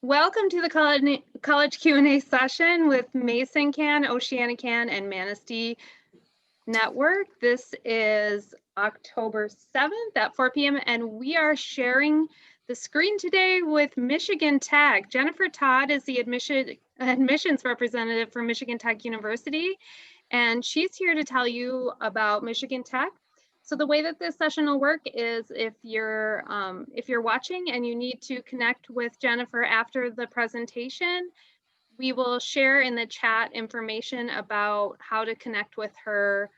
Welcome to the college Q&A session with Mason Can, Oceana Can, and Manistee Network. This is October 7th at 4 p.m. and we are sharing the screen today with Michigan Tech. Jennifer Todd is the admissions representative for Michigan Tech University, and she's here to tell you about Michigan Tech. So the way that this session will work is if you're watching and you need to connect with Jennifer after the presentation, we will share in the chat information about how to connect with her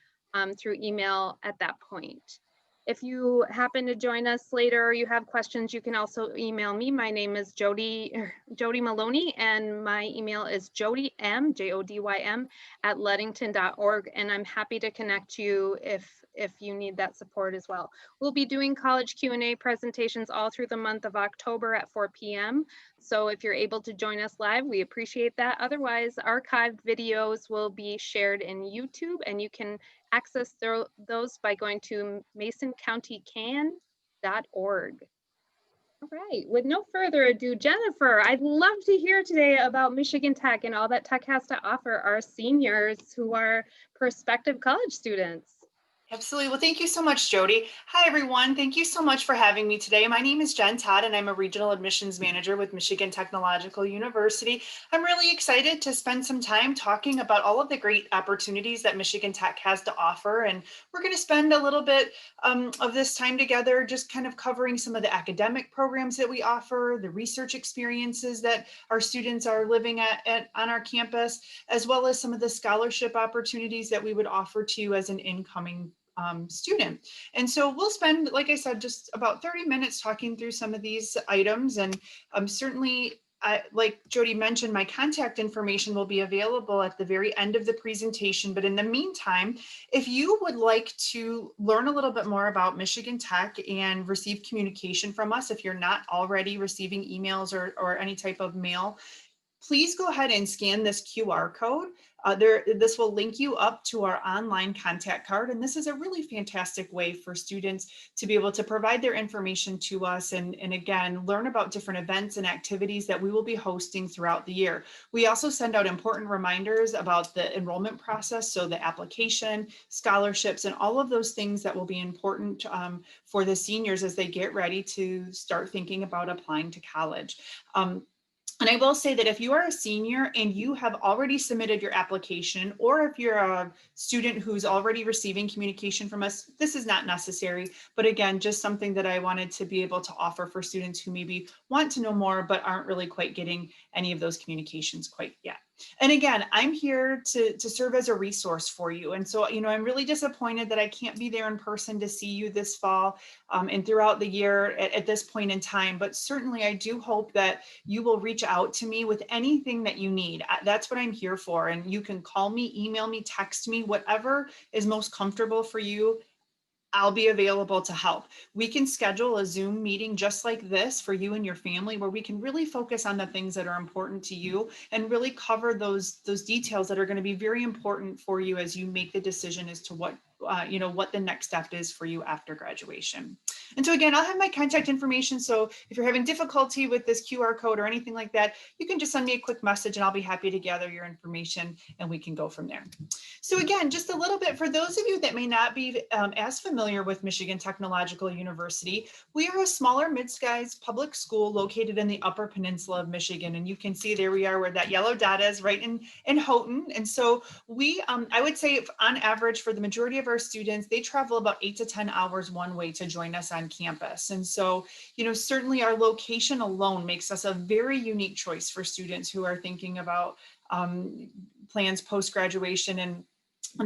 through email at that point. If you happen to join us later or you have questions, you can also email me. My name is Jody Maloney, and my email is jodym, Jodym, at ludington.org, and I'm happy to connect you if you need that support as well. We'll be doing college Q&A presentations all through the month of October at 4 p.m. So if you're able to join us live, we appreciate that. Otherwise, archived videos will be shared in YouTube, and you can access those by going to masoncountycan.org. All right, with no further ado, Jennifer, I'd love to hear today about Michigan Tech and all that Tech has to offer our seniors who are prospective college students. Absolutely. Well, thank you so much, Jody. Hi, everyone. Thank you so much for having me today. My name is Jen Todd, and I'm a regional admissions manager with Michigan Technological University. I'm really excited to spend some time talking about all of the great opportunities that Michigan Tech has to offer. And we're going to spend a little bit of this time together just kind of covering some of the academic programs that we offer, the research experiences that our students are living on our campus, as well as some of the scholarship opportunities that we would offer to you as an incoming student. And so we'll spend, like I said, just about 30 minutes talking through some of these items. And certainly, like Jody mentioned, my contact information will be available at the very end of the presentation. But in the meantime, if you would like to learn a little bit more about Michigan Tech and receive communication from us, if you're not already receiving emails or any type of mail, please go ahead and scan this QR code. This will link you up to our online contact card. And this is a really fantastic way for students to be able to provide their information to us and again, learn about different events and activities that we will be hosting throughout the year. We also send out important reminders about the enrollment process. So the application, scholarships, and all of those things that will be important for the seniors as they get ready to start thinking about applying to college. And I will say that if you are a senior and you have already submitted your application, or if you're a student who's already receiving communication from us, this is not necessary. But again, just something that I wanted to be able to offer for students who maybe want to know more, but aren't really quite getting any of those communications quite yet. And again, I'm here to serve as a resource for you. And so, I'm really disappointed that I can't be there in person to see you this fall and throughout the year at this point in time. But certainly I do hope that you will reach out to me with anything that you need. That's what I'm here for. And you can call me, email me, text me, whatever is most comfortable for you. I'll be available to help. We can schedule a Zoom meeting just like this for you and your family, where we can really focus on the things that are important to you and really cover those details that are going to be very important for you as you make the decision as to what the next step is for you after graduation. And so again, I'll have my contact information. So if you're having difficulty with this QR code or anything like that, you can just send me a quick message and I'll be happy to gather your information and we can go from there. So again, just a little bit for those of you that may not be as familiar with Michigan Technological University, we are a smaller mid-sized public school located in the Upper Peninsula of Michigan. And you can see there we are where that yellow dot is, right in Houghton. And so we, I would say on average for the majority of our students, they travel about 8 to 10 hours one way to join us on campus. And so, certainly our location alone makes us a very unique choice for students who are thinking about plans post-graduation. And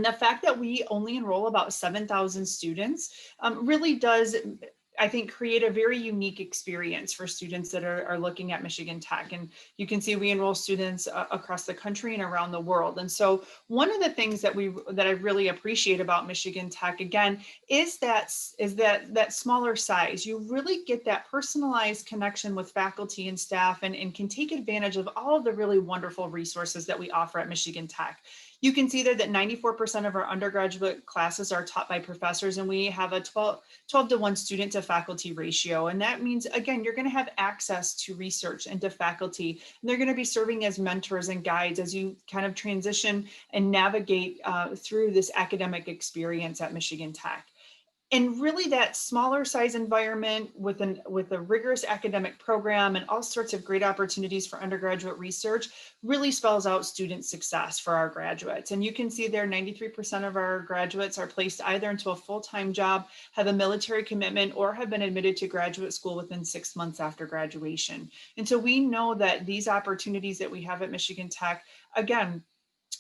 the fact that we only enroll about 7,000 students really does, I think, create a very unique experience for students that are looking at Michigan Tech. And you can see we enroll students across the country and around the world. And so one of the things that I really appreciate about Michigan Tech, again, is that smaller size. You really get that personalized connection with faculty and staff and can take advantage of all of the really wonderful resources that we offer at Michigan Tech. You can see there that 94% of our undergraduate classes are taught by professors, and we have a 12 to 1 student to faculty ratio. And that means, again, you're going to have access to research and to faculty, and they're going to be serving as mentors and guides as you kind of transition and navigate through this academic experience at Michigan Tech. And really that smaller size environment with a rigorous academic program and all sorts of great opportunities for undergraduate research really spells out student success for our graduates. And you can see there 93% of our graduates are placed either into a full-time job, have a military commitment, or have been admitted to graduate school within 6 months after graduation. And so we know that these opportunities that we have at Michigan Tech, again,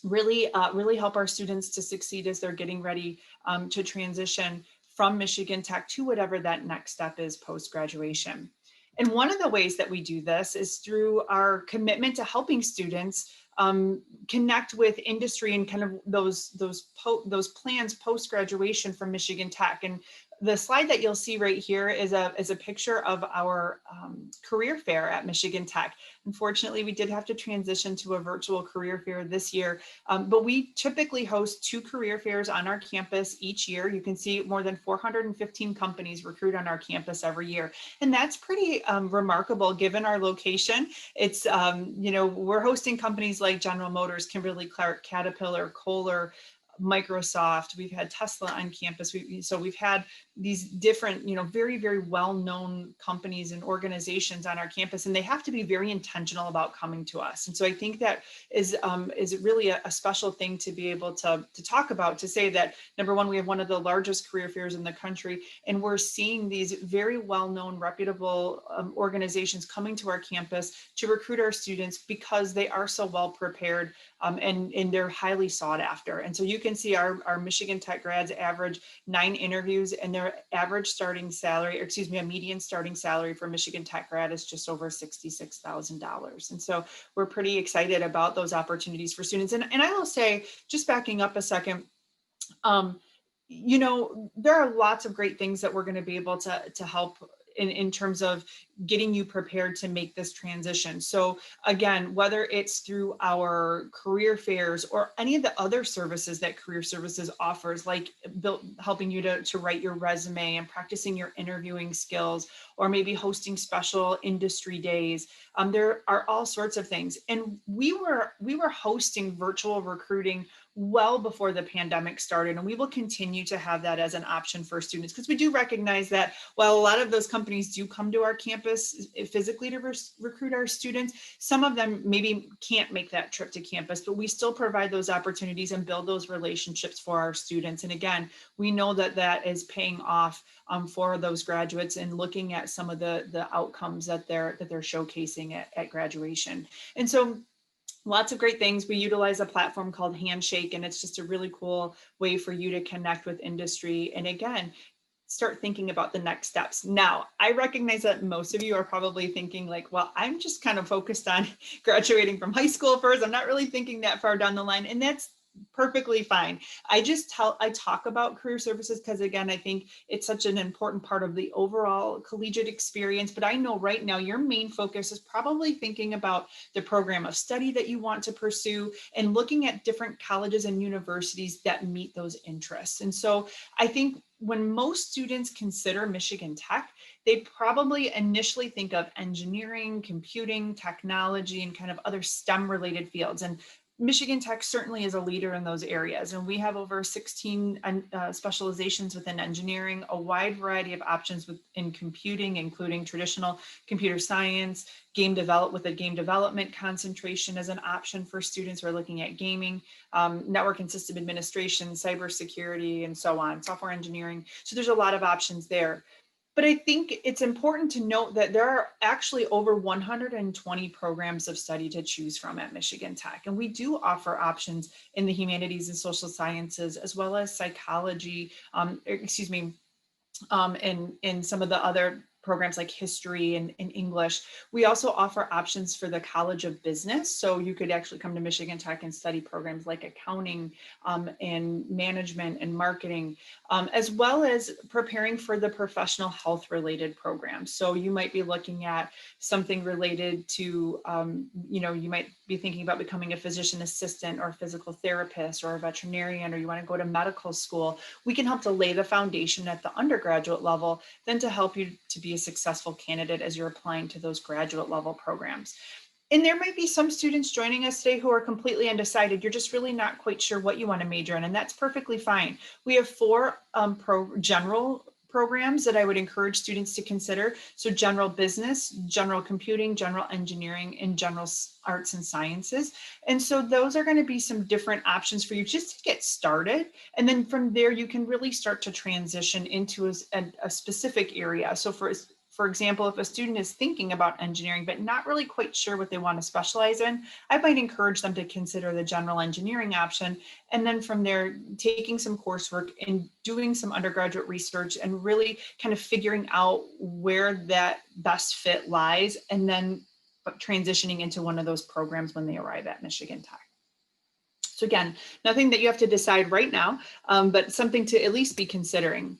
really help our students to succeed as they're getting ready to transition from Michigan Tech to whatever that next step is post-graduation. And one of the ways that we do this is through our commitment to helping students connect with industry and kind of those plans post-graduation from Michigan Tech. And the slide that you'll see right here is a picture of our career fair at Michigan Tech. Unfortunately, we did have to transition to a virtual career fair this year, but we typically host 2 career fairs on our campus each year. You can see more than 415 companies recruit on our campus every year. And that's pretty remarkable given our location. It's, we're hosting companies like General Motors, Kimberly-Clark, Caterpillar, Kohler, Microsoft. We've had Tesla on campus. So we've had these different, very, very well-known companies and organizations on our campus, and they have to be very intentional about coming to us. And so I think that is really a special thing to be able to talk about, to say that, number one, we have one of the largest career fairs in the country, and we're seeing these very well-known, reputable organizations coming to our campus to recruit our students because they are so well prepared and they're highly sought after. And so you can see our Michigan Tech grads average 9 interviews, and their average starting salary, a median starting salary for Michigan Tech grad is just over $66,000. And so we're pretty excited about those opportunities for students. And I will say, just backing up a second, there are lots of great things that we're going to be able to help in terms of getting you prepared to make this transition. So again, whether it's through our career fairs or any of the other services that Career Services offers, like helping you to write your resume and practicing your interviewing skills, or maybe hosting special industry days, there are all sorts of things. And we were hosting virtual recruiting well before the pandemic started, and we will continue to have that as an option for students, because we do recognize that while a lot of those companies do come to our campus physically to recruit our students, some of them maybe can't make that trip to campus, but we still provide those opportunities and build those relationships for our students. And again, we know that is paying off for those graduates, and looking at some of the outcomes that they're showcasing at graduation. And so lots of great things. We utilize a platform called Handshake, and it's just a really cool way for you to connect with industry. And again, start thinking about the next steps. Now, I recognize that most of you are probably thinking like, well, I'm just kind of focused on graduating from high school first. I'm not really thinking that far down the line. And that's perfectly fine. I talk about Career Services because, again, I think it's such an important part of the overall collegiate experience. But I know right now your main focus is probably thinking about the program of study that you want to pursue and looking at different colleges and universities that meet those interests. And so I think when most students consider Michigan Tech, they probably initially think of engineering, computing, technology, and kind of other STEM related fields. And Michigan Tech certainly is a leader in those areas, and we have over 16 specializations within engineering, a wide variety of options within computing, including traditional computer science, game development concentration as an option for students who are looking at gaming, network and system administration, cybersecurity, and so on, software engineering. So there's a lot of options there. But I think it's important to note that there are actually over 120 programs of study to choose from at Michigan Tech. And we do offer options in the humanities and social sciences, as well as psychology, in some of the other programs like history and English. We also offer options for the College of Business. So you could actually come to Michigan Tech and study programs like accounting and management and marketing, as well as preparing for the professional health related programs. So you might be looking at something related to, you might be thinking about becoming a physician assistant or a physical therapist or a veterinarian, or you want to go to medical school. We can help to lay the foundation at the undergraduate level, then to help you to be a successful candidate as you're applying to those graduate level programs. And there might be some students joining us today who are completely undecided. You're just really not quite sure what you want to major in, and that's perfectly fine. We have 4 general programs that I would encourage students to consider. So general business, general computing, general engineering, and general arts and sciences. And so those are going to be some different options for you just to get started. And then from there, you can really start to transition into a specific area. So for example, if a student is thinking about engineering, but not really quite sure what they want to specialize in, I might encourage them to consider the general engineering option. And then from there, taking some coursework and doing some undergraduate research and really kind of figuring out where that best fit lies, and then transitioning into one of those programs when they arrive at Michigan Tech. So again, nothing that you have to decide right now, but something to at least be considering.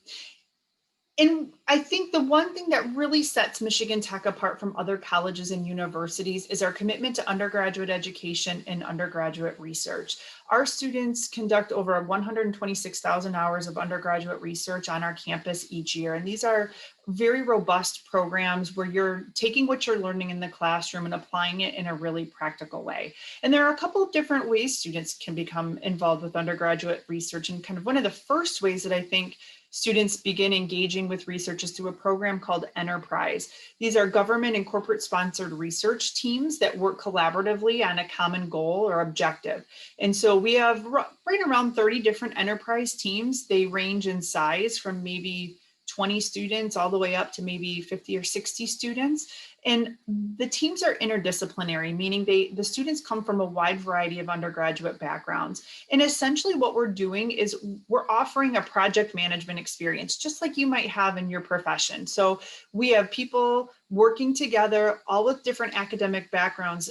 And I think the one thing that really sets Michigan Tech apart from other colleges and universities is our commitment to undergraduate education and undergraduate research. Our students conduct over 126,000 hours of undergraduate research on our campus each year. And these are very robust programs where you're taking what you're learning in the classroom and applying it in a really practical way. And there are a couple of different ways students can become involved with undergraduate research. And kind of one of the first ways that I think students begin engaging with research is through a program called Enterprise. These are government and corporate sponsored research teams that work collaboratively on a common goal or objective. And so we have right around 30 different enterprise teams. They range in size from maybe 20 students all the way up to maybe 50 or 60 students. And the teams are interdisciplinary, meaning the students come from a wide variety of undergraduate backgrounds. And essentially what we're doing is we're offering a project management experience, just like you might have in your profession. So we have people working together, all with different academic backgrounds,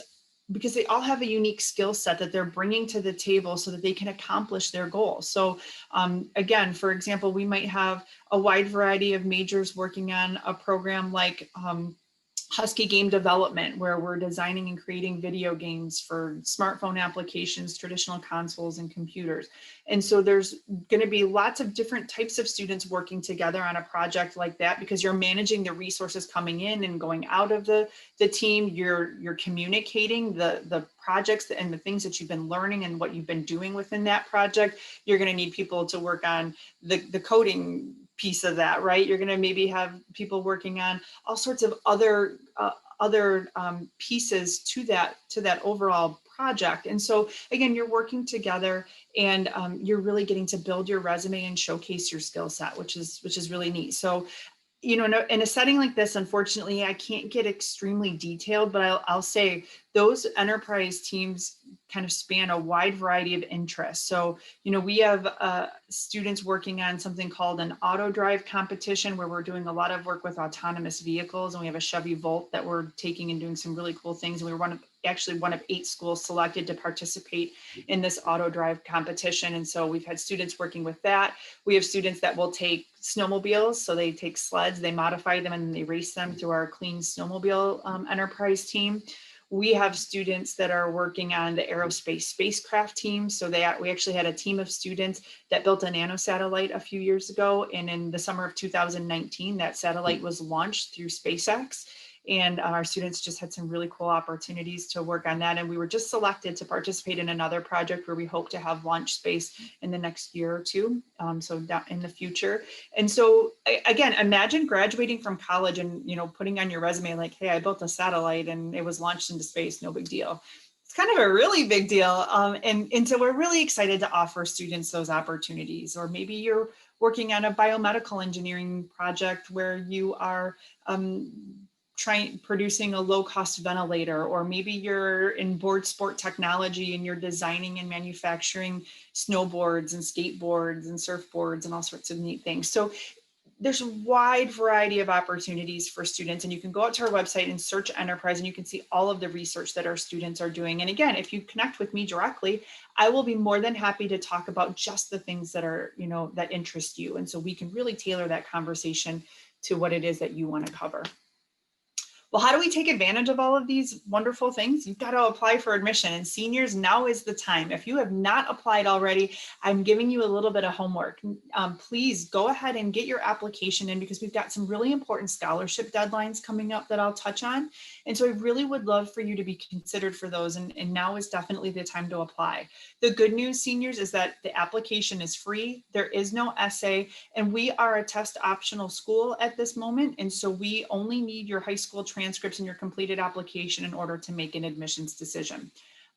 because they all have a unique skill set that they're bringing to the table so that they can accomplish their goals. So again, for example, we might have a wide variety of majors working on a program like Husky game development, where we're designing and creating video games for smartphone applications, traditional consoles, and computers. And so there's going to be lots of different types of students working together on a project like that, because you're managing the resources coming in and going out of the team. You're communicating the projects and the things that you've been learning and what you've been doing within that project. You're going to need people to work on the coding piece of that, right? You're going to maybe have people working on all sorts of other pieces to that overall project. And so again, you're working together, and you're really getting to build your resume and showcase your skill set, which is really neat. So in a setting like this, unfortunately, I can't get extremely detailed, but I'll say those enterprise teams kind of span a wide variety of interests. So, we have students working on something called an auto drive competition, where we're doing a lot of work with autonomous vehicles. And we have a Chevy Volt that we're taking and doing some really cool things. And we were actually one of 8 schools selected to participate in this auto drive competition. And so we've had students working with that. We have students that will take snowmobiles. So they take sleds, they modify them, and they race them through our Clean Snowmobile Enterprise team. We have students that are working on the aerospace spacecraft team. So we actually had a team of students that built a nanosatellite a few years ago. And in the summer of 2019, that satellite was launched through SpaceX. And our students just had some really cool opportunities to work on that. And we were just selected to participate in another project where we hope to have launch space in the next year or two, so in the future. And so again, imagine graduating from college and putting on your resume like, hey, I built a satellite and it was launched into space, no big deal. It's kind of a really big deal. And so we're really excited to offer students those opportunities. Or maybe you're working on a biomedical engineering project where you are producing a low-cost ventilator, or maybe you're in board sport technology and you're designing and manufacturing snowboards and skateboards and surfboards and all sorts of neat things. So there's a wide variety of opportunities for students, and you can go out to our website and search enterprise, and you can see all of the research that our students are doing. And again, if you connect with me directly, I will be more than happy to talk about just the things that are, that interest you. And so we can really tailor that conversation to what it is that you want to cover. Well, how do we take advantage of all of these wonderful things? You've got to apply for admission, and seniors, now is the time. If you have not applied already, I'm giving you a little bit of homework. Please go ahead and get your application in, because we've got some really important scholarship deadlines coming up that I'll touch on. And so I really would love for you to be considered for those, and now is definitely the time to apply. The good news, seniors, is that the application is free. There is no essay, and we are a test optional school at this moment. And so we only need your high school transcripts and your completed application in order to make an admissions decision.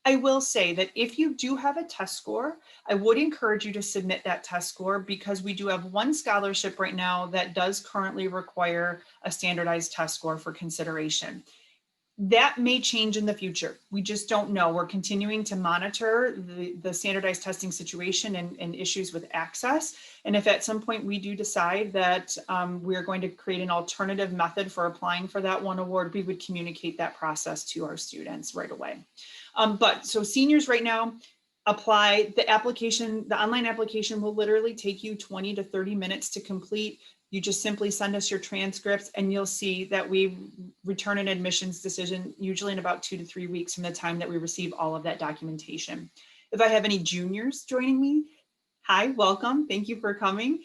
I will say that if you do have a test score, I would encourage you to submit that test score, because we do have one scholarship right now that does currently require a standardized test score for consideration. That may change in the future. We just don't know. We're continuing to monitor the standardized testing situation and issues with access. And if at some point we do decide that we're going to create an alternative method for applying for that one award, we would communicate that process to our students right away. But so seniors right now, apply. The application, the online application will literally take you 20 to 30 minutes to complete. You just simply send us your transcripts, and you'll see that we return an admissions decision usually in about 2 to 3 weeks from the time that we receive all of that documentation. If I have any juniors joining me, hi, welcome. Thank you for coming.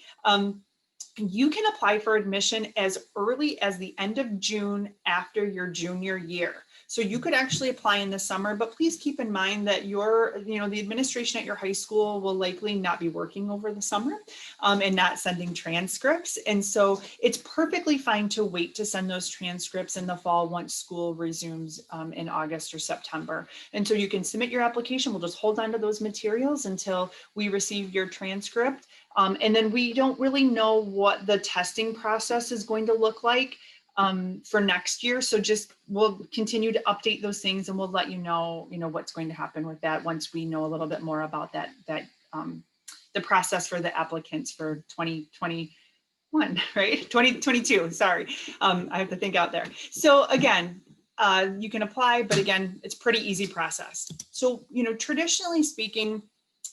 You can apply for admission as early as the end of June after your junior year. So you could actually apply in the summer, but please keep in mind that the administration at your high school will likely not be working over the summer and not sending transcripts. And so it's perfectly fine to wait to send those transcripts in the fall once school resumes in August or September. And so you can submit your application. We'll just hold on to those materials until we receive your transcript. And then we don't really know what the testing process is going to look like for next year. So we'll continue to update those things, and we'll let you know what's going to happen with that once we know a little bit more about that the process for the applicants for 2021, right? 2022, sorry. I have to think out there. So again, you can apply, but again, it's pretty easy process. So, traditionally speaking,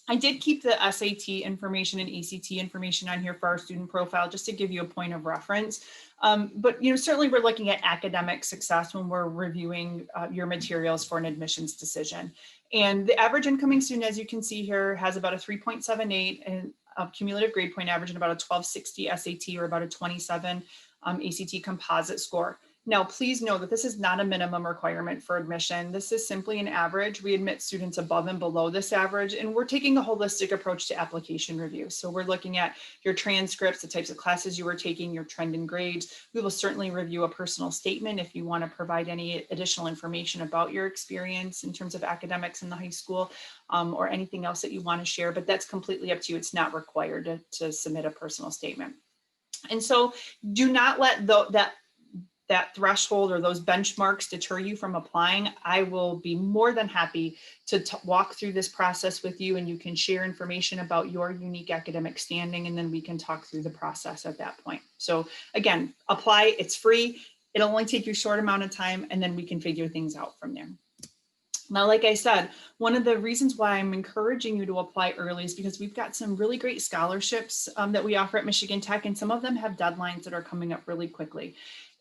I did keep the SAT information and ACT information on here for our student profile, just to give you a point of reference. But certainly we're looking at academic success when we're reviewing your materials for an admissions decision. And the average incoming student, as you can see here, has about a 3.78 and a cumulative grade point average and about a 1260 SAT, or about a 27 ACT composite score. Now, please know that this is not a minimum requirement for admission. This is simply an average. We admit students above and below this average, and we're taking a holistic approach to application review. So we're looking at your transcripts, the types of classes you were taking, your trend in grades. We will certainly review a personal statement if you want to provide any additional information about your experience in terms of academics in the high school, or anything else that you want to share, but that's completely up to you. It's not required to submit a personal statement. And so do not let that threshold or those benchmarks deter you from applying. I will be more than happy to walk through this process with you, and you can share information about your unique academic standing, and then we can talk through the process at that point. So again, apply, it's free. It'll only take you a short amount of time, and then we can figure things out from there. Now, like I said, one of the reasons why I'm encouraging you to apply early is because we've got some really great scholarships that we offer at Michigan Tech, and some of them have deadlines that are coming up really quickly.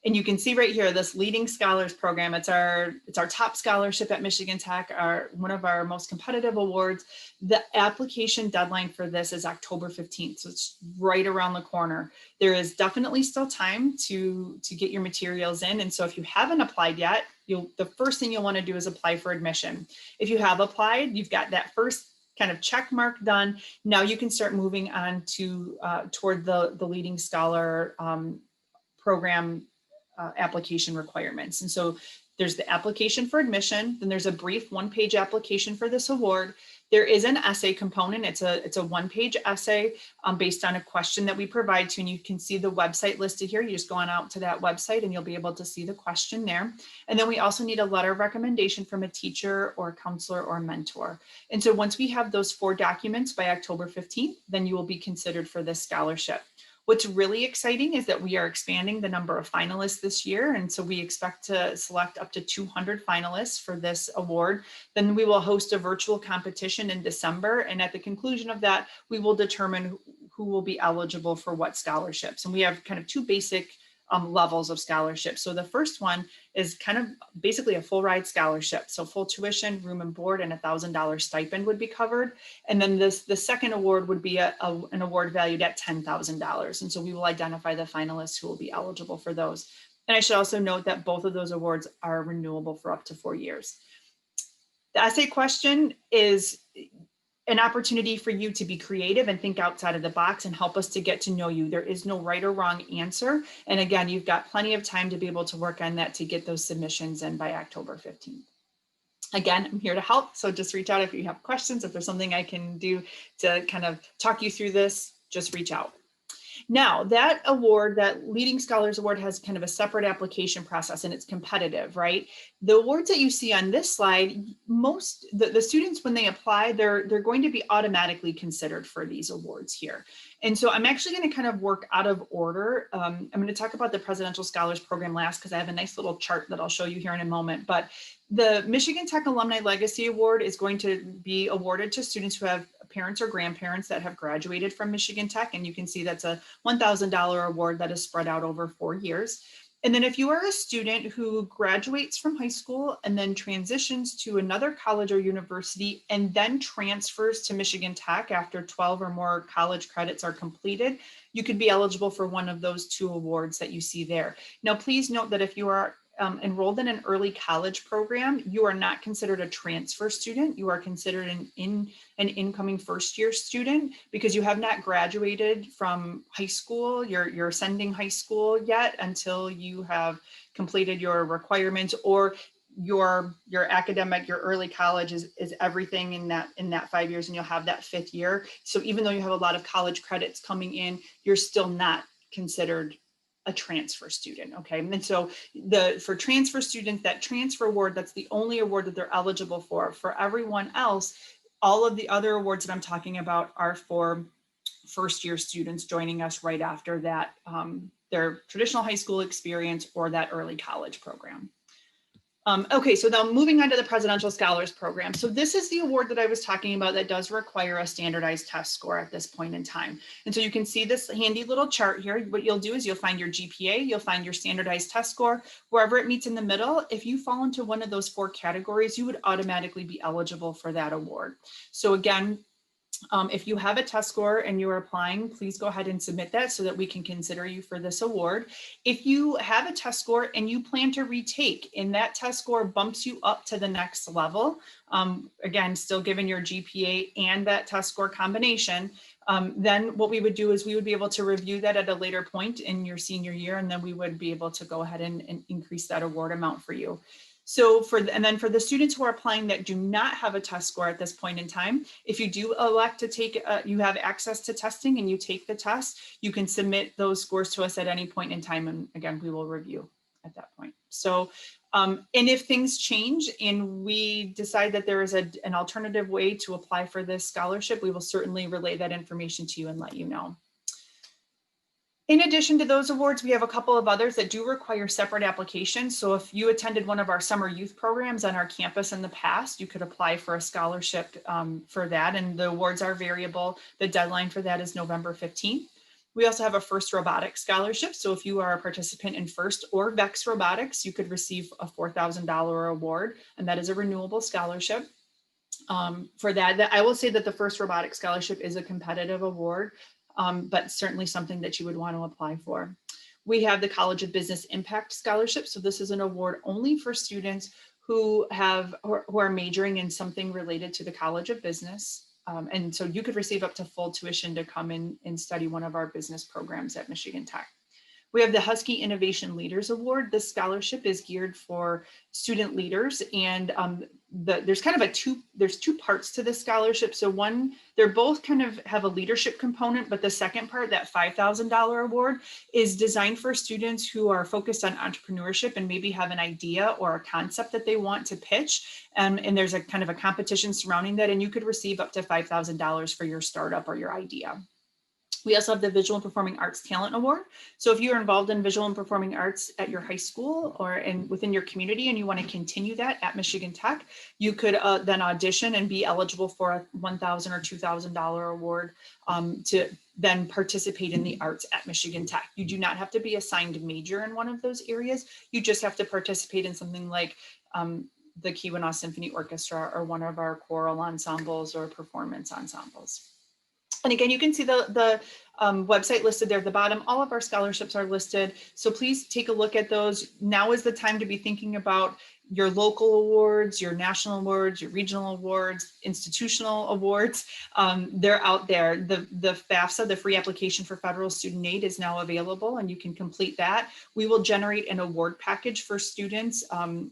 And you can see right here, this Leading Scholars Program, it's our top scholarship at Michigan Tech, one of our most competitive awards. The application deadline for this is October 15th, so it's right around the corner. There is definitely still time to get your materials in. And so if you haven't applied yet, the first thing you'll want to do is apply for admission. If you have applied, you've got that first kind of check mark done. Now you can start moving on to toward the Leading Scholar Program application requirements. And so there's the application for admission, then there's a brief one-page application for this award. There is an essay component. It's a one-page essay based on a question that we provide to, and you can see the website listed here. You just go on out to that website and you'll be able to see the question there. And then we also need a letter of recommendation from a teacher or a counselor or a mentor. And so once we have those 4 documents by October 15th, then you will be considered for this scholarship. What's really exciting is that we are expanding the number of finalists this year. And so we expect to select up to 200 finalists for this award. Then we will host a virtual competition in December. And at the conclusion of that, we will determine who will be eligible for what scholarships. And we have kind of two basic levels of scholarship. So the first one is kind of basically a full ride scholarship. So full tuition, room and board, and $1,000 stipend would be covered. And then the second award would be an award valued at $10,000. And so we will identify the finalists who will be eligible for those. And I should also note that both of those awards are renewable for up to 4 years. The essay question is an opportunity for you to be creative and think outside of the box and help us to get to know you. There is no right or wrong answer. And again, you've got plenty of time to be able to work on that to get those submissions in by October 15th. Again, I'm here to help. So just reach out if you have questions. If there's something I can do to kind of talk you through this, just reach out. Now, that award, that Leading Scholars Award, has kind of a separate application process, and it's competitive, right? The awards that you see on this slide, the students, when they apply, they're going to be automatically considered for these awards here. And so I'm actually going to kind of work out of order. I'm going to talk about the Presidential Scholars Program last because I have a nice little chart that I'll show you here in a moment. But the Michigan Tech Alumni Legacy Award is going to be awarded to students who have parents or grandparents that have graduated from Michigan Tech. And you can see that's a $1,000 award that is spread out over 4 years. And then if you are a student who graduates from high school and then transitions to another college or university and then transfers to Michigan Tech after 12 or more college credits are completed, you could be eligible for one of those 2 awards that you see there. Now, please note that if you are enrolled in an early college program, you are not considered a transfer student. You are considered an incoming first-year student because you have not graduated from high school. You're ascending high school yet until you have completed your requirements, or your academic, your early college is everything in that 5 years, and you'll have that 5th year. So even though you have a lot of college credits coming in, you're still not considered a transfer student, okay? And so for transfer students, that transfer award, that's the only award that they're eligible for. For everyone else, all of the other awards that I'm talking about are for first-year students joining us right after that, their traditional high school experience or that early college program. Okay, so now moving on to the Presidential Scholars Program. So this is the award that I was talking about that does require a standardized test score at this point in time. And so you can see this handy little chart here. What you'll do is you'll find your GPA, you'll find your standardized test score, wherever it meets in the middle. If you fall into one of those 4 categories, you would automatically be eligible for that award. So again, if you have a test score and you're applying, please go ahead and submit that so that we can consider you for this award. If you have a test score and you plan to retake and that test score bumps you up to the next level, again, still given your GPA and that test score combination, then what we would do is we would be able to review that at a later point in your senior year, and then we would be able to go ahead and increase that award amount for you. So and then for the students who are applying that do not have a test score at this point in time, if you do elect to take, you have access to testing and you take the test, you can submit those scores to us at any point in time. And again, we will review at that point. So, and if things change and we decide that there is an alternative way to apply for this scholarship, we will certainly relay that information to you and let you know. In addition to those awards, we have a couple of others that do require separate applications. So if you attended one of our summer youth programs on our campus in the past, you could apply for a scholarship for that. And the awards are variable. The deadline for that is November 15th. We also have a FIRST Robotics Scholarship. So if you are a participant in FIRST or VEX Robotics, you could receive a $4,000 award, and that is a renewable scholarship. For that, I will say that the FIRST Robotics Scholarship is a competitive award, but certainly something that you would want to apply for. We have the College of Business Impact Scholarship. So this is an award only for students who are majoring in something related to the College of Business. And so you could receive up to full tuition to come in and study one of our business programs at Michigan Tech. We have the Husky Innovation Leaders Award. This scholarship is geared for student leaders, and there's kind of there's 2 parts to this scholarship. So one, they're both kind of have a leadership component, but the second part, that $5,000 award, is designed for students who are focused on entrepreneurship and maybe have an idea or a concept that they want to pitch. And there's a kind of a competition surrounding that, and you could receive up to $5,000 for your startup or your idea. We also have the Visual and Performing Arts Talent Award. So if you're involved in visual and performing arts at your high school or within your community and you want to continue that at Michigan Tech, you could then audition and be eligible for a $1,000 or $2,000 award to then participate in the arts at Michigan Tech. You do not have to be assigned major in one of those areas. You just have to participate in something like the Keweenaw Symphony Orchestra or one of our choral ensembles or performance ensembles. And again, you can see the website listed there at the bottom. All of our scholarships are listed. So please take a look at those. Now is the time to be thinking about your local awards, your national awards, your regional awards, institutional awards. They're out there. The FAFSA, the free application for federal student aid, is now available and you can complete that. We will generate an award package for students.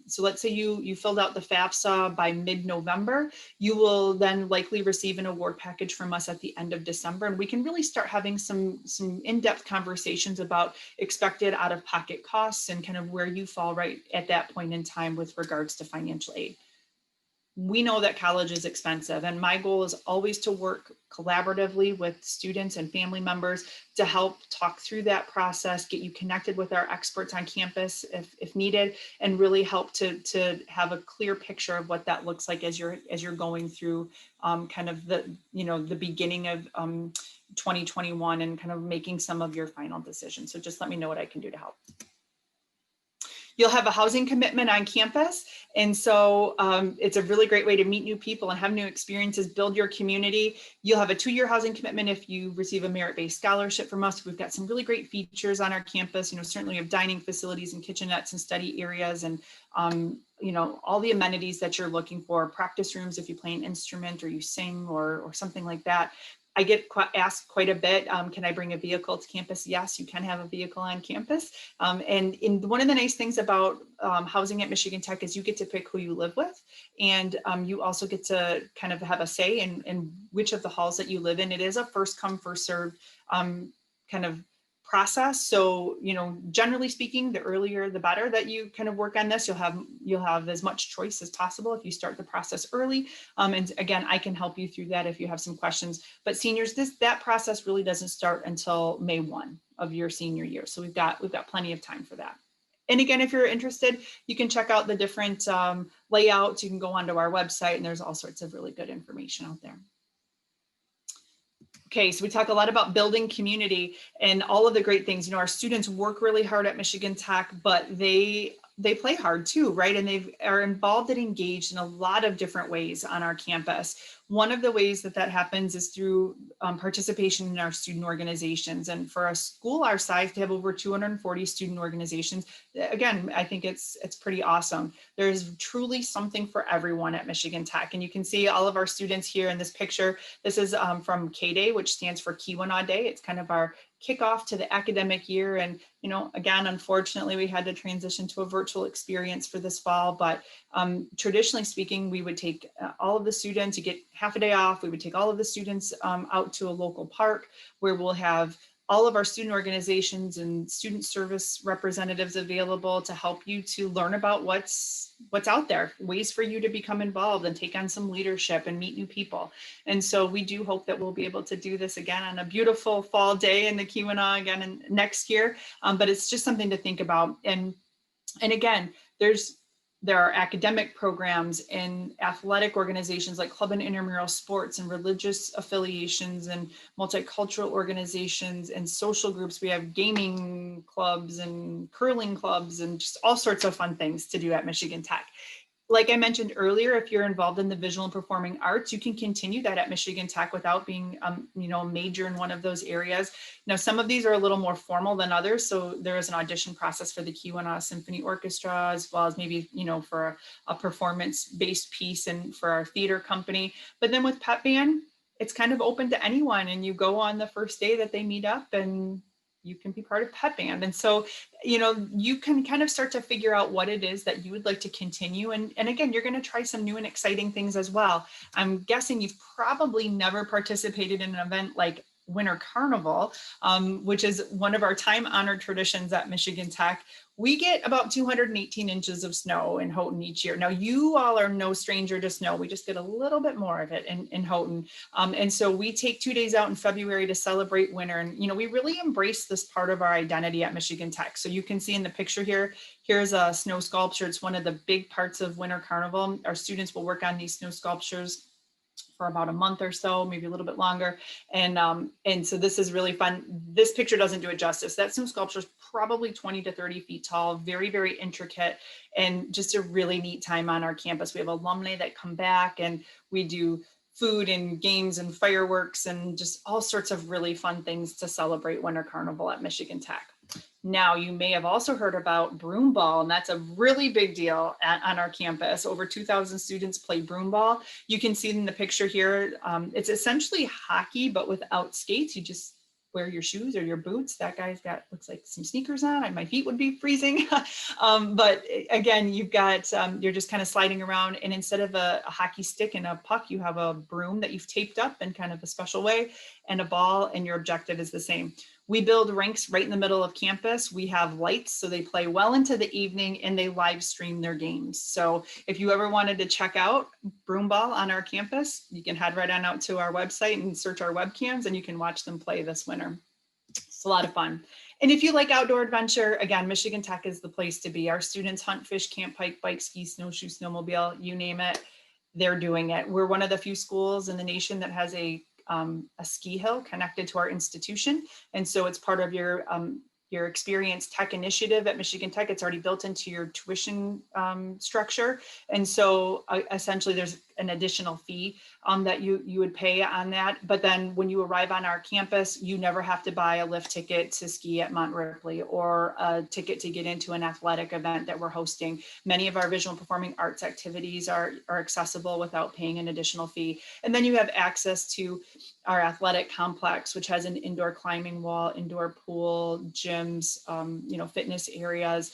So let's say you filled out the FAFSA by mid-November. You will then likely receive an award package from us at the end of December. And we can really start having some in-depth conversations about expected out-of-pocket costs and kind of where you fall right at that point in time with regards to financial aid. We know that college is expensive, and my goal is always to work collaboratively with students and family members to help talk through that process, get you connected with our experts on campus if needed, and really help to have a clear picture of what that looks like as you're going through kind of the beginning of 2021 and kind of making some of your final decisions. So just let me know what I can do to help. You'll have a housing commitment on campus. And so it's a really great way to meet new people and have new experiences, build your community. You'll have a 2-year housing commitment if you receive a merit-based scholarship from us. We've got some really great features on our campus. Certainly we have dining facilities and kitchenettes and study areas and all the amenities that you're looking for, practice rooms if you play an instrument or you sing or something like that. I get asked quite a bit, can I bring a vehicle to campus? Yes, you can have a vehicle on campus. And one of the nice things about housing at Michigan Tech is you get to pick who you live with. And you also get to kind of have a say in which of the halls that you live in. It is a first come, first served kind of process. So, generally speaking, the earlier, the better that you kind of work on this. You'll have as much choice as possible if you start the process early. And again, I can help you through that if you have some questions. But seniors, that process really doesn't start until May 1 of your senior year. So we've got plenty of time for that. And again, if you're interested, you can check out the different layouts. You can go onto our website, and there's all sorts of really good information out there. Okay, so we talk a lot about building community and all of the great things. Our students work really hard at Michigan Tech, but they play hard too, right? And they are involved and engaged in a lot of different ways on our campus. One of the ways that happens is through participation in our student organizations. And for a school our size to have over 240 student organizations, again, I think it's pretty awesome. There's truly something for everyone at Michigan Tech. And you can see all of our students here in this picture. This is from K-Day, which stands for Keweenaw Day. It's kind of our kickoff to the academic year. And, again, unfortunately, we had to transition to a virtual experience for this fall. But traditionally speaking, we would take all of the students, you get half a day off. We would take all of the students out to a local park where we'll have all of our student organizations and student service representatives available to help you to learn about what's out there, ways for you to become involved and take on some leadership and meet new people. And so we do hope that we'll be able to do this again on a beautiful fall day in the Keweenaw again next year. But it's just something to think about. And again, there are academic programs and athletic organizations like club and intramural sports and religious affiliations and multicultural organizations and social groups. We have gaming clubs and curling clubs and just all sorts of fun things to do at Michigan Tech. Like I mentioned earlier, if you're involved in the visual and performing arts, you can continue that at Michigan Tech without being, a major in one of those areas. Now, some of these are a little more formal than others. So there is an audition process for the Keweenaw Symphony Orchestra, as well as maybe, for a performance-based piece and for our theater company. But then with pep band, it's kind of open to anyone, and you go on the first day that they meet up and you can be part of pep band. And so, you can kind of start to figure out what it is that you would like to continue. And again, you're going to try some new and exciting things as well. I'm guessing you've probably never participated in an event like Winter Carnival, which is one of our time-honored traditions at Michigan Tech, We get about 218 inches of snow in Houghton each year. Now, you all are no stranger to snow. We just get a little bit more of it in Houghton. And so we take 2 days out in February to celebrate winter. And, we really embrace this part of our identity at Michigan Tech. So you can see in the picture here, here's a snow sculpture. It's one of the big parts of Winter Carnival. Our students will work on these snow sculptures for about a month or so, maybe a little bit longer. And so this is really fun. This picture doesn't do it justice. That snow sculpture is probably 20 to 30 feet tall, very, very intricate, and just a really neat time on our campus. We have alumni that come back, and we do food and games and fireworks and just all sorts of really fun things to celebrate Winter Carnival at Michigan Tech. Now, you may have also heard about Broomball, and that's a really big deal on our campus. Over 2,000 students play Broomball. You can see in the picture here, it's essentially hockey, but without skates. You just wear your shoes or your boots. That guy's got, looks like some sneakers on. My feet would be freezing. But again, you've got, you're just kind of sliding around, and instead of a hockey stick and a puck, you have a broom that you've taped up in kind of a special way, and a ball, and your objective is the same. We build rinks right in the middle of campus. We have lights, so they play well into the evening, and they live stream their games. So if you ever wanted to check out Broomball on our campus, you can head right on out to our website and search our webcams, and you can watch them play this winter. It's a lot of fun. And if you like outdoor adventure, again, Michigan Tech is the place to be. Our students hunt, fish, camp, hike, bike, ski, snowshoe, snowmobile, you name it, they're doing it. We're one of the few schools in the nation that has a ski hill connected to our institution. And so it's part of your Experience Tech initiative at Michigan Tech. It's already built into your tuition structure. And so essentially there's an additional fee that you would pay on that. But then when you arrive on our campus, you never have to buy a lift ticket to ski at Mount Ripley or a ticket to get into an athletic event that we're hosting. Many of our visual and performing arts activities are accessible without paying an additional fee. And then you have access to our athletic complex, which has an indoor climbing wall, indoor pool, gyms, fitness areas.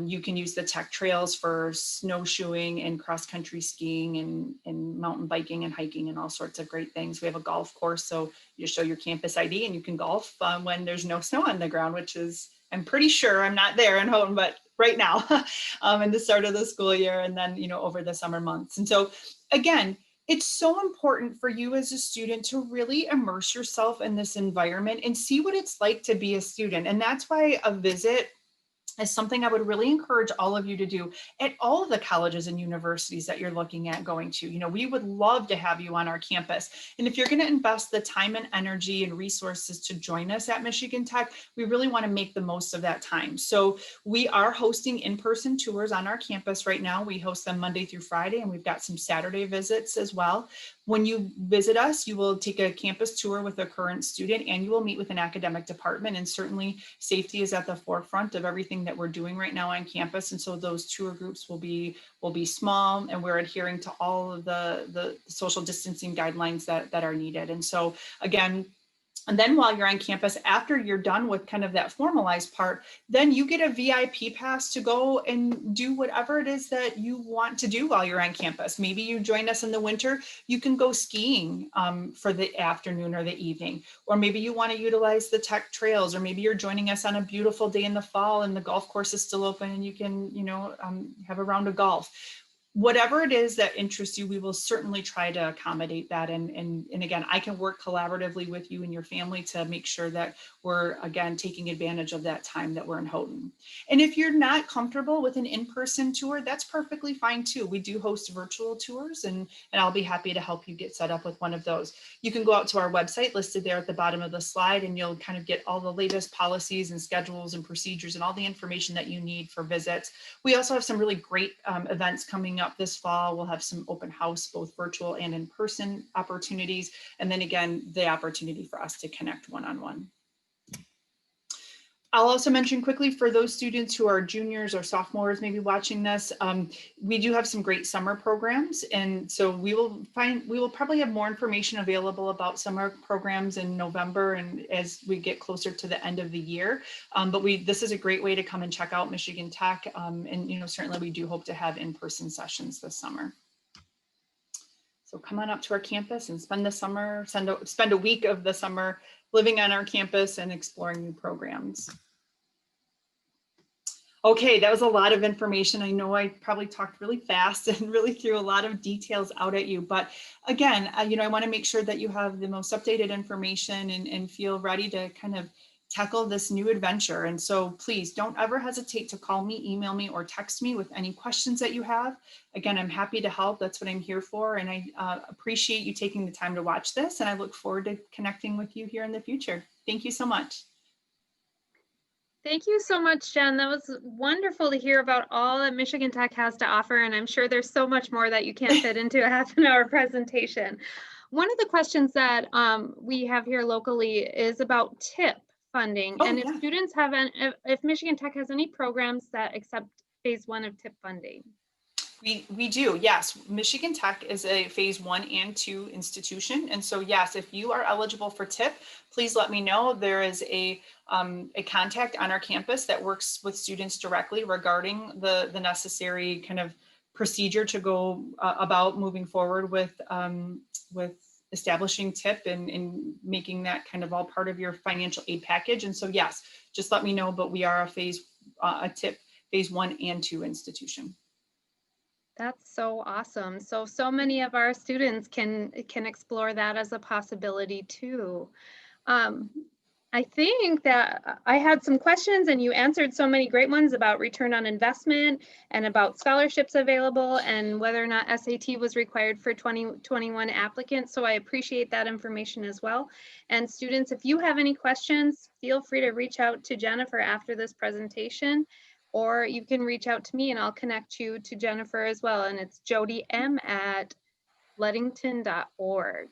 You can use the tech trails for snowshoeing and cross-country skiing and mountain biking and hiking and all sorts of great things. We have a golf course, so you show your campus ID and you can golf when there's no snow on the ground, which is, I'm pretty sure, I'm not there in Houghton, but right now, in the start of the school year, and then, over the summer months. And so again, it's so important for you as a student to really immerse yourself in this environment and see what it's like to be a student. And that's why a visit is something I would really encourage all of you to do at all of the colleges and universities that you're looking at going to. We would love to have you on our campus. And if you're going to invest the time and energy and resources to join us at Michigan Tech, we really want to make the most of that time. So we are hosting in-person tours on our campus right now. We host them Monday through Friday, and we've got some Saturday visits as well. When you visit us, you will take a campus tour with a current student, and you will meet with an academic department. And certainly safety is at the forefront of everything that we're doing right now on campus. And so those tour groups will be small, and we're adhering to all of the social distancing guidelines that are needed. And so again, and then while you're on campus, after you're done with kind of that formalized part, then you get a VIP pass to go and do whatever it is that you want to do while you're on campus. Maybe you join us in the winter, you can go skiing for the afternoon or the evening, or maybe you want to utilize the tech trails, or maybe you're joining us on a beautiful day in the fall and the golf course is still open and you can, have a round of golf. Whatever it is that interests you, we will certainly try to accommodate that. And again, I can work collaboratively with you and your family to make sure that we're, again, taking advantage of that time that we're in Houghton. And if you're not comfortable with an in-person tour, that's perfectly fine too. We do host virtual tours, and I'll be happy to help you get set up with one of those. You can go out to our website listed there at the bottom of the slide, and you'll kind of get all the latest policies and schedules and procedures and all the information that you need for visits. We also have some really great events coming up this fall. We'll have some open house, both virtual and in-person opportunities. And then again, the opportunity for us to connect one-on-one. I'll also mention quickly for those students who are juniors or sophomores maybe watching this, we do have some great summer programs. And so we will probably have more information available about summer programs in November and as we get closer to the end of the year. But this is a great way to come and check out Michigan Tech. And certainly we do hope to have in-person sessions this summer. So come on up to our campus and spend the summer, spend a week of the summer living on our campus and exploring new programs. Okay, that was a lot of information. I know I probably talked really fast and really threw a lot of details out at you, but again, I want to make sure that you have the most updated information and feel ready to kind of tackle this new adventure. And so please don't ever hesitate to call me, email me, or text me with any questions that you have. Again, I'm happy to help. That's what I'm here for. And I appreciate you taking the time to watch this, and I look forward to connecting with you here in the future. Thank you so much. Thank you so much, Jen. That was wonderful to hear about all that Michigan Tech has to offer, and I'm sure there's so much more that you can't fit into a half an hour presentation. One of the questions that we have here locally is about TIP funding, Oh, and if yeah. students have, if Michigan Tech has any programs that accept phase 1 of TIP funding. We do, yes. Michigan Tech is a phase 1 and 2 institution. And so, yes, if you are eligible for TIP, please let me know. There is a contact on our campus that works with students directly regarding the necessary kind of procedure to go about moving forward with establishing TIP and making that kind of all part of your financial aid package. And so, yes, just let me know, but we are a TIP phase 1 and 2 institution. That's so awesome. So many of our students can explore that as a possibility too. I think that I had some questions and you answered so many great ones about return on investment and about scholarships available and whether or not SAT was required for 2021 applicants. So I appreciate that information as well. And students, if you have any questions, feel free to reach out to Jennifer after this presentation, or you can reach out to me and I'll connect you to Jennifer as well. And it's jodym@ludington.org.